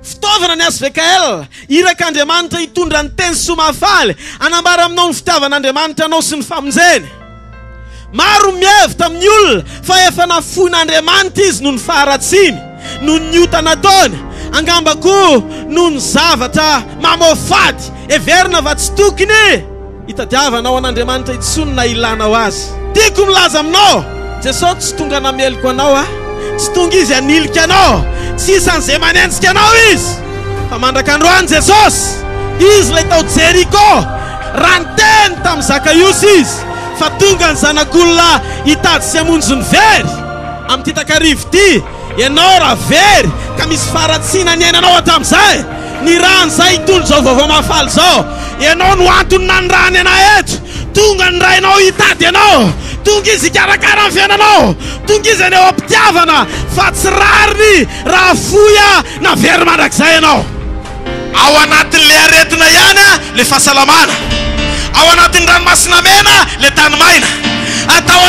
fitaovana ny SVKL iraka Andriamanitra hitondra ny teny somafaly anambara aminao ny fitiavan'Andriamanitra anao sy ny famonjeny. Maro mievitra amin'ny olona fa efa nafoin'Andriamanitra izy noho ny faharatsiny, noho ny ota nataony, angambako noho ny zavatra mamofady everina va tsy tokony hitadiavanao an'Andriamanitra itsony na ilanao azy. Tiako milaza aminao, Jesosy tsy tonga nameloko anao tsy tonga izy anilika anao, tsy isan'izay manenjika anao izy. Fa mandrak'androany Jesosy, izy lay tao Jeriko, raha ny teny tamin'ny Zakaios izy, fa tonga ny zanak'olona hitady sy hamonjy ny very. Amin'ity takarivo ity, ianao raha very ka misy faharatsiana ny ainanao hatramin'izay, ny raha n'izay hitondra zao vaovao mahafaly zao, ianao no antony na ny raha ny ana eto, tonga ny raha ianao hitady ianao, tonga izy hikarakara ny fiainanao, tonga izy anao ampitiavana, fa tsy rariny raha foya na very mandrakizay ianao. Ao anatin'le aretina ihany le fahasalamana, ao anatin'ny ranomasina mena le tany maina, atao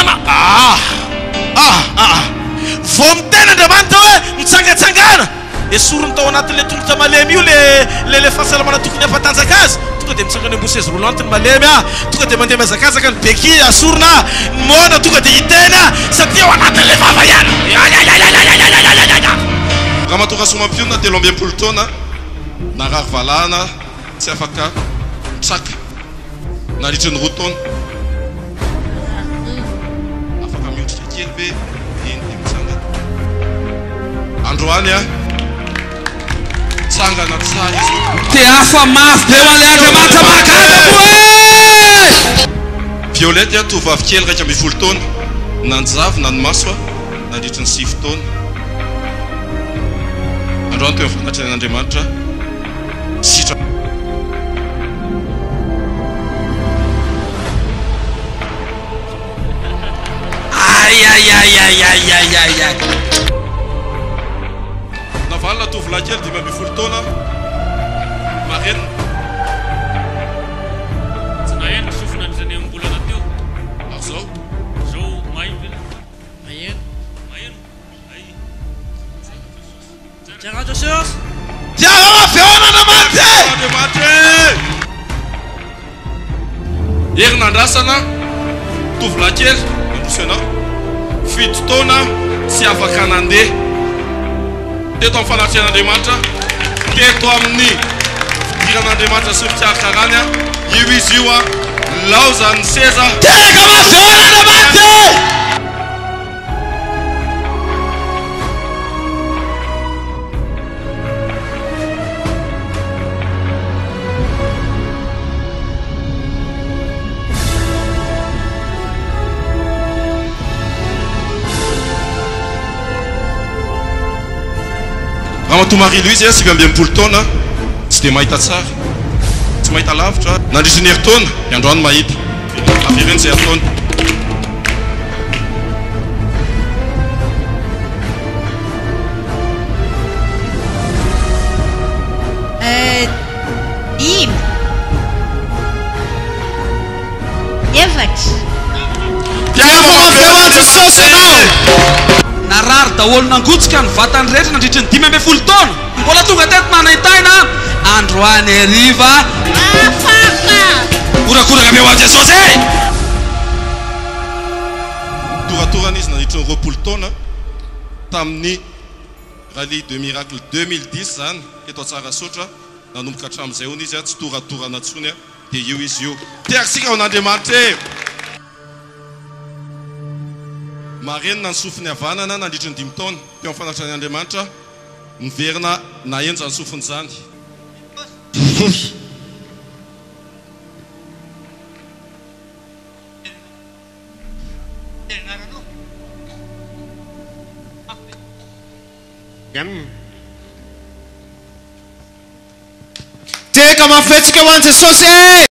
vao miteny Andriamanitra hoe mitsangatsangana, esorony tao anatin'le tongotra malemy io le fahasalamana tokony hampatanjaka azy, tonga dia mitsangana embosy azy rolantiny malemy tonga dia mandeha mazakazaka ny beky asorona mona, tonga dia hiteny satria ao anatin'le vava ihany. Raha mahatonga somam-piona 13 taona narary valahana tsy afaka mitsaka nandritry ny 2 taona, afaka miondrika kely be eny dia mitsangana. Androany tsangana tsara izy te hafa mafy be hoan'le Andriamanitra mahagaga hoe Violette tovovavy kely 12 taona nanjavy nanomaso nandritry ny 7 taona. Androany teo mifanatry n'Andriamanitra sitra. Ay. Navalona tovolahy kely 12 taona marenina. Tsy naheno sofina an'izany amin'ny bolana teo. Zao maimby maheno. Ay. Tiaga Jesosy. Tiaga mafeona Andriamanitra. Herinandrasana tovolahy kely androsenao 7 taona tsy afaka nandeha teto amin'ny fanatrehan'Andriamanitra, teto amin'ny fidiran'Andriamanitra sy fikarakarany io izy io laoza ny seza. Tiaga mafeona Andriamanitra. Matomary Louise 7 taona tsy dia mahita tsara, tsy mahita lavitra, nandritry ny heritaona Androany mahita avereny izay ataony. narary daholo nangotsika ny vatany rehetra nandritry ny 12 taona, mbola tonga teto manahitaina Androany hariva korakoraka me ho an'i Jesosy. Toratorana izy nandritry ny 20 taona tamin'ny rallye de miracle 2010 zany eto Tsarasotra, nanomboka hatramin'izay hony izy tsy toratorana tsony dia io izy io. Tiarisika ao n'Andriamanitra marenina ny sofiny havanana nandritry ny 5 taona teo amin'ny fanatry n'Andriamanitra, niverina nahenja ny sofiny zany. Teka mafetsika ho an'i Jesosy.